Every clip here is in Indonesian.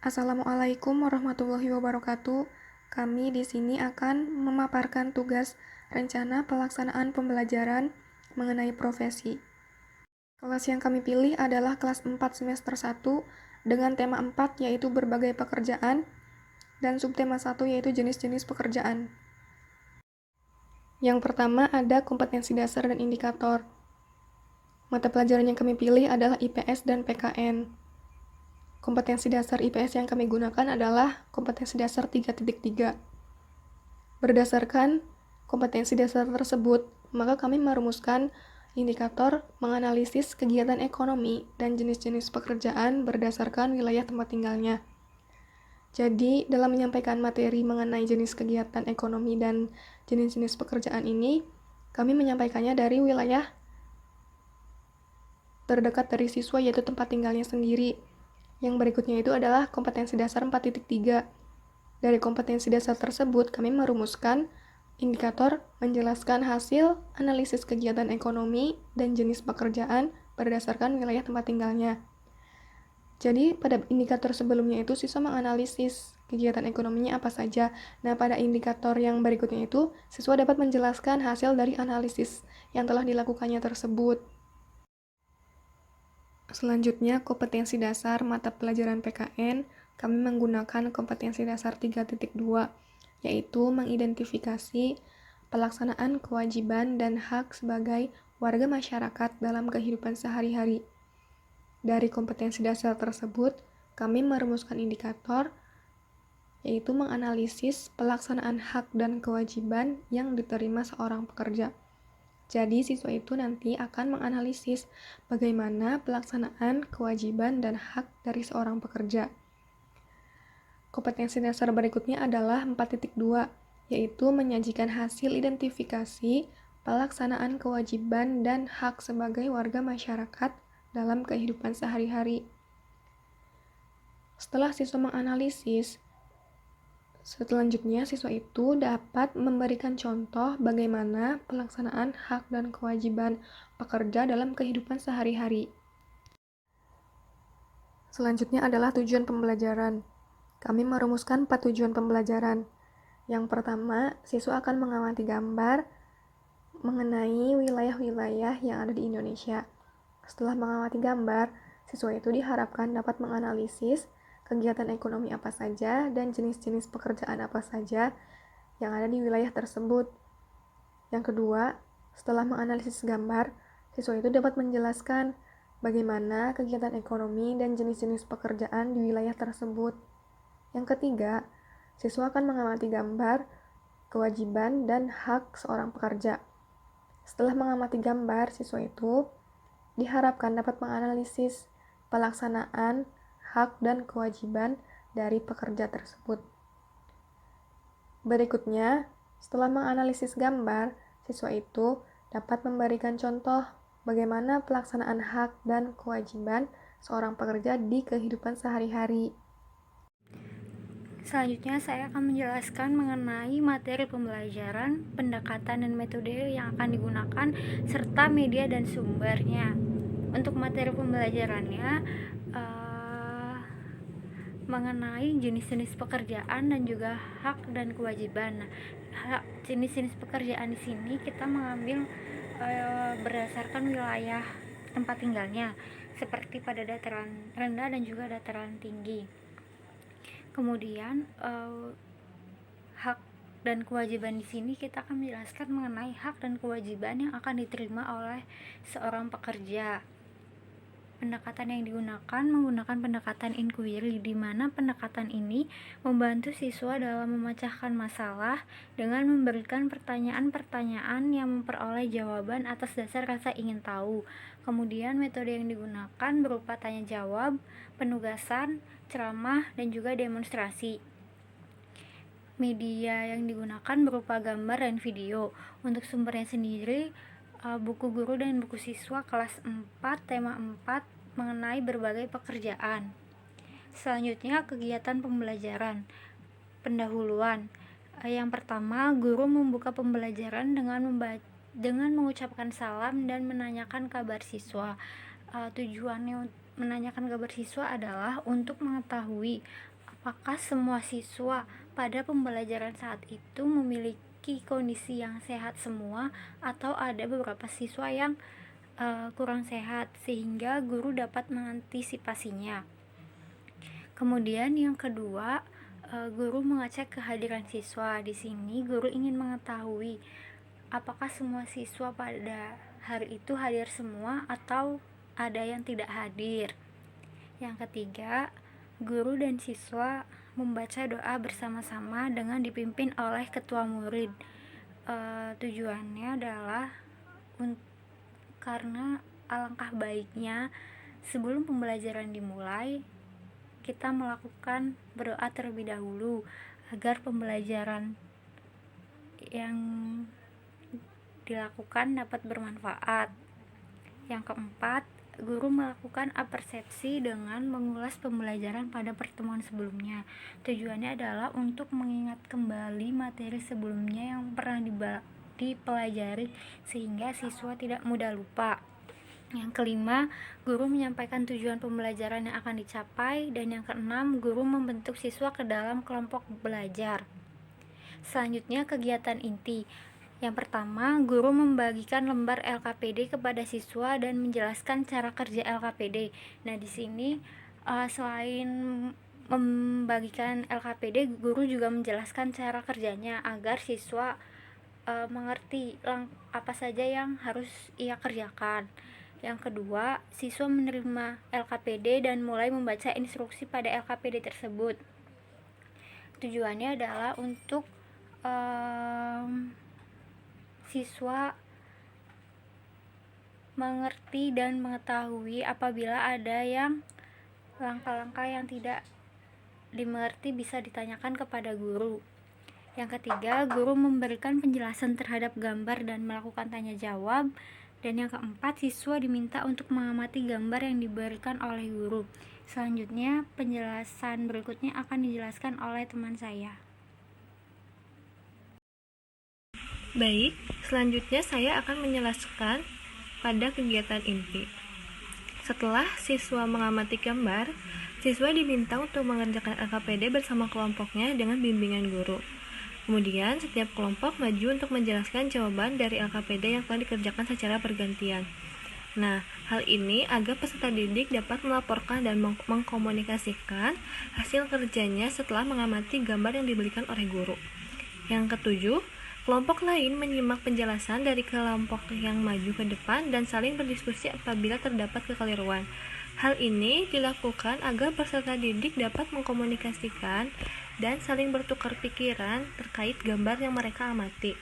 Assalamualaikum warahmatullahi wabarakatuh. Kami di sini akan memaparkan tugas rencana pelaksanaan pembelajaran mengenai profesi. Kelas yang kami pilih adalah kelas 4 semester 1 dengan tema 4 yaitu berbagai pekerjaan dan subtema 1 yaitu jenis-jenis pekerjaan. Yang pertama ada kompetensi dasar dan indikator. Mata pelajaran yang kami pilih adalah IPS dan PKN. Kompetensi dasar IPS yang kami gunakan adalah kompetensi dasar 3.3. Berdasarkan kompetensi dasar tersebut, maka kami merumuskan indikator menganalisis kegiatan ekonomi dan jenis-jenis pekerjaan berdasarkan wilayah tempat tinggalnya. Jadi, dalam menyampaikan materi mengenai jenis kegiatan ekonomi dan jenis-jenis pekerjaan ini, kami menyampaikannya dari wilayah terdekat dari siswa yaitu tempat tinggalnya sendiri. Yang berikutnya itu adalah kompetensi dasar 4.3. Dari kompetensi dasar tersebut, kami merumuskan indikator menjelaskan hasil analisis kegiatan ekonomi dan jenis pekerjaan berdasarkan wilayah tempat tinggalnya. Jadi, pada indikator sebelumnya itu siswa menganalisis kegiatan ekonominya apa saja. Nah, pada indikator yang berikutnya itu, siswa dapat menjelaskan hasil dari analisis yang telah dilakukannya tersebut. Selanjutnya, kompetensi dasar mata pelajaran PKN, kami menggunakan kompetensi dasar 3.2, yaitu mengidentifikasi pelaksanaan kewajiban dan hak sebagai warga masyarakat dalam kehidupan sehari-hari. Dari kompetensi dasar tersebut, kami merumuskan indikator, yaitu menganalisis pelaksanaan hak dan kewajiban yang diterima seorang pekerja. Jadi, siswa itu nanti akan menganalisis bagaimana pelaksanaan kewajiban dan hak dari seorang pekerja. Kompetensi dasar berikutnya adalah 4.2, yaitu menyajikan hasil identifikasi pelaksanaan kewajiban dan hak sebagai warga masyarakat dalam kehidupan sehari-hari. Setelah siswa menganalisis, selanjutnya siswa itu dapat memberikan contoh bagaimana pelaksanaan hak dan kewajiban pekerja dalam kehidupan sehari-hari. Selanjutnya adalah tujuan pembelajaran. Kami merumuskan 4 tujuan pembelajaran. Yang pertama, siswa akan mengamati gambar mengenai wilayah-wilayah yang ada di Indonesia. Setelah mengamati gambar, siswa itu diharapkan dapat menganalisis kegiatan ekonomi apa saja dan jenis-jenis pekerjaan apa saja yang ada di wilayah tersebut. Yang kedua, setelah menganalisis gambar, siswa itu dapat menjelaskan bagaimana kegiatan ekonomi dan jenis-jenis pekerjaan di wilayah tersebut. Yang ketiga, siswa akan mengamati gambar, kewajiban, dan hak seorang pekerja. Setelah mengamati gambar, siswa itu diharapkan dapat menganalisis pelaksanaan hak dan kewajiban dari pekerja tersebut. Berikutnya, setelah menganalisis gambar, siswa itu dapat memberikan contoh bagaimana pelaksanaan hak dan kewajiban seorang pekerja di kehidupan sehari-hari. Selanjutnya saya akan menjelaskan mengenai materi pembelajaran, pendekatan dan metode yang akan digunakan, serta media dan sumbernya. Untuk materi pembelajarannya mengenai jenis-jenis pekerjaan dan juga hak dan kewajiban. Jenis-jenis pekerjaan di sini kita mengambil berdasarkan wilayah tempat tinggalnya, seperti pada dataran rendah dan juga dataran tinggi. Kemudian hak dan kewajiban di sini kita akan menjelaskan mengenai hak dan kewajiban yang akan diterima oleh seorang pekerja. Pendekatan yang digunakan menggunakan pendekatan inquiry, di mana pendekatan ini membantu siswa dalam memecahkan masalah dengan memberikan pertanyaan-pertanyaan yang memperoleh jawaban atas dasar rasa ingin tahu. Kemudian metode yang digunakan berupa tanya jawab, penugasan, ceramah, dan juga demonstrasi. Media yang digunakan berupa gambar dan video. Untuk sumbernya sendiri, buku guru dan buku siswa kelas 4 tema 4 mengenai berbagai pekerjaan. Selanjutnya, kegiatan pembelajaran. Pendahuluan. Yang pertama, guru membuka pembelajaran dengan mengucapkan salam dan menanyakan kabar siswa. Tujuannya menanyakan gambar siswa adalah untuk mengetahui apakah semua siswa pada pembelajaran saat itu memiliki kondisi yang sehat semua, atau ada beberapa siswa yang kurang sehat, sehingga guru dapat mengantisipasinya. Kemudian yang kedua, guru mengecek kehadiran siswa. Di sini guru ingin mengetahui apakah semua siswa pada hari itu hadir semua atau ada yang tidak hadir. Yang ketiga, guru dan siswa membaca doa bersama-sama dengan dipimpin oleh ketua murid. Tujuannya adalah karena alangkah baiknya sebelum pembelajaran dimulai, kita melakukan berdoa terlebih dahulu agar pembelajaran yang dilakukan dapat bermanfaat. Yang keempat, guru melakukan apersepsi dengan mengulas pembelajaran pada pertemuan sebelumnya. Tujuannya adalah untuk mengingat kembali materi sebelumnya yang pernah dipelajari sehingga siswa tidak mudah lupa. Yang kelima, guru menyampaikan tujuan pembelajaran yang akan dicapai. Dan yang keenam, guru membentuk siswa ke dalam kelompok belajar. Selanjutnya, kegiatan inti. Yang pertama, guru membagikan lembar LKPD kepada siswa dan menjelaskan cara kerja LKPD. Nah, di sini selain membagikan LKPD, guru juga menjelaskan cara kerjanya agar siswa mengerti apa saja yang harus ia kerjakan. Yang kedua, siswa menerima LKPD dan mulai membaca instruksi pada LKPD tersebut. Tujuannya adalah untuk siswa mengerti dan mengetahui apabila ada yang langkah-langkah yang tidak dimengerti bisa ditanyakan kepada guru. Yang ketiga, guru memberikan penjelasan terhadap gambar dan melakukan tanya jawab. Dan yang keempat, siswa diminta untuk mengamati gambar yang diberikan oleh guru. Selanjutnya, penjelasan berikutnya akan dijelaskan oleh teman saya. Baik, selanjutnya saya akan menjelaskan pada kegiatan inti. Setelah siswa mengamati gambar, siswa diminta untuk mengerjakan LKPD bersama kelompoknya dengan bimbingan guru. Kemudian, setiap kelompok maju untuk menjelaskan jawaban dari LKPD yang telah dikerjakan secara bergantian. Nah, hal ini agar peserta didik dapat melaporkan dan mengkomunikasikan hasil kerjanya setelah mengamati gambar yang diberikan oleh guru. Yang ketujuh, kelompok lain menyimak penjelasan dari kelompok yang maju ke depan dan saling berdiskusi apabila terdapat kekeliruan. Hal ini dilakukan agar peserta didik dapat mengkomunikasikan dan saling bertukar pikiran terkait gambar yang mereka amati.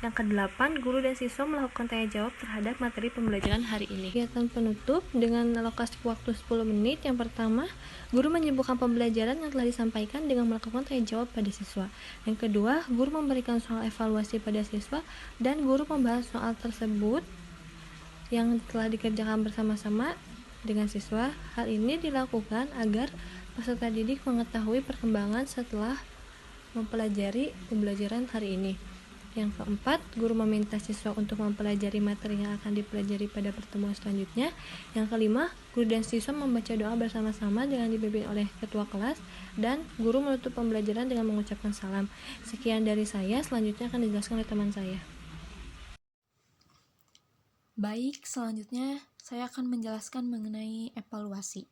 Yang kedelapan, guru dan siswa melakukan tanya jawab terhadap materi pembelajaran hari ini. Kegiatan penutup dengan alokasi waktu 10 menit. Yang pertama, guru menyibukkan pembelajaran yang telah disampaikan dengan melakukan tanya jawab pada siswa. Yang kedua, guru memberikan soal evaluasi pada siswa dan guru membahas soal tersebut yang telah dikerjakan bersama-sama dengan siswa. Hal ini dilakukan agar peserta didik mengetahui perkembangan setelah mempelajari pembelajaran hari ini. Yang keempat, guru meminta siswa untuk mempelajari materi yang akan dipelajari pada pertemuan selanjutnya. Yang kelima, guru dan siswa membaca doa bersama-sama dengan dipimpin oleh ketua kelas, dan guru menutup pembelajaran dengan mengucapkan salam. Sekian dari saya, selanjutnya akan dijelaskan oleh teman saya. Baik, selanjutnya saya akan menjelaskan mengenai evaluasi.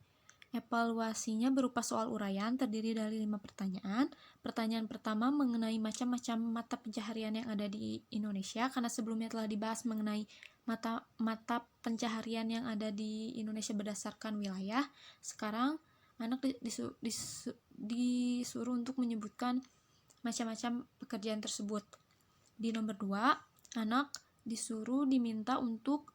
Evaluasinya berupa soal uraian terdiri dari 5 pertanyaan. Pertanyaan pertama mengenai macam-macam mata pencaharian yang ada di Indonesia, karena sebelumnya telah dibahas mengenai mata pencaharian yang ada di Indonesia berdasarkan wilayah. Sekarang anak disuruh untuk menyebutkan macam-macam pekerjaan tersebut. Di nomor 2, anak diminta untuk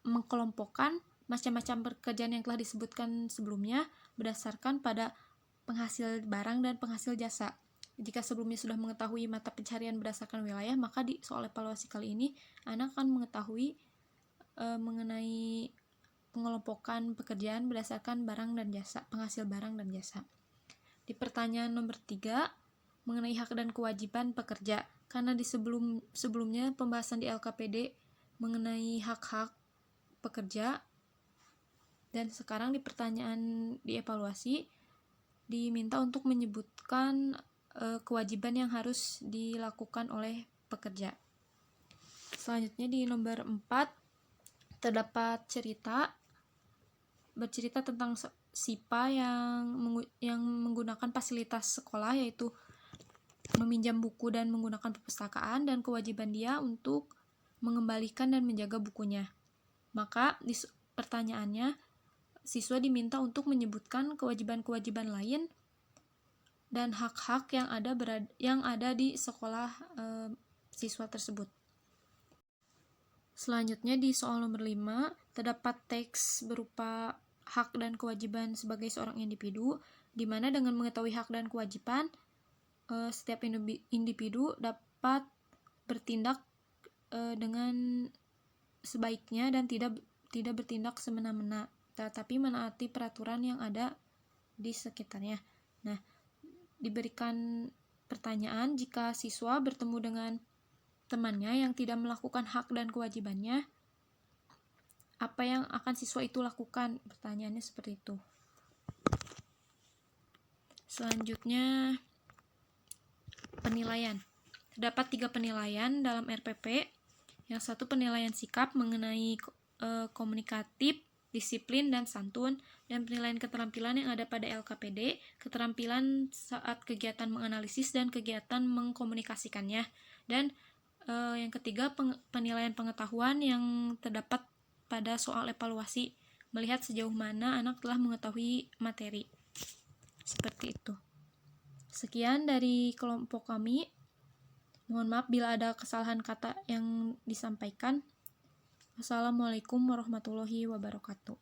mengkelompokkan macam-macam pekerjaan yang telah disebutkan sebelumnya berdasarkan pada penghasil barang dan penghasil jasa. Jika sebelumnya sudah mengetahui mata pencarian berdasarkan wilayah, maka di soal evaluasi kali ini anak akan mengetahui mengenai pengelompokan pekerjaan berdasarkan barang dan jasa, penghasil barang dan jasa. Di pertanyaan nomor 3, mengenai hak dan kewajiban pekerja, karena di sebelumnya pembahasan di LKPD mengenai hak-hak pekerja, Dan sekarang di pertanyaan dievaluasi diminta untuk menyebutkan kewajiban yang harus dilakukan oleh pekerja. Selanjutnya di nomor 4 terdapat bercerita tentang Sipa yang menggunakan fasilitas sekolah, yaitu meminjam buku dan menggunakan perpustakaan, dan kewajiban dia untuk mengembalikan dan menjaga bukunya. Maka di pertanyaannya, siswa diminta untuk menyebutkan kewajiban-kewajiban lain dan hak-hak yang ada di sekolah siswa tersebut. Selanjutnya di soal nomor 5 terdapat teks berupa hak dan kewajiban sebagai seorang individu, di mana dengan mengetahui hak dan kewajiban, setiap individu dapat bertindak dengan sebaiknya dan tidak bertindak semena-mena, tetapi menaati peraturan yang ada di sekitarnya. Nah, diberikan pertanyaan, jika siswa bertemu dengan temannya yang tidak melakukan hak dan kewajibannya, apa yang akan siswa itu lakukan? Pertanyaannya seperti itu. Selanjutnya, penilaian. Terdapat 3 penilaian dalam RPP. Yang satu penilaian sikap mengenai komunikatif, disiplin, dan santun, dan penilaian keterampilan yang ada pada LKPD, keterampilan saat kegiatan menganalisis dan kegiatan mengkomunikasikannya. Dan yang ketiga penilaian pengetahuan yang terdapat pada soal evaluasi, melihat sejauh mana anak telah mengetahui materi. Seperti itu. Sekian dari kelompok kami. Mohon maaf bila ada kesalahan kata yang disampaikan. Wassalamualaikum warahmatullahi wabarakatuh.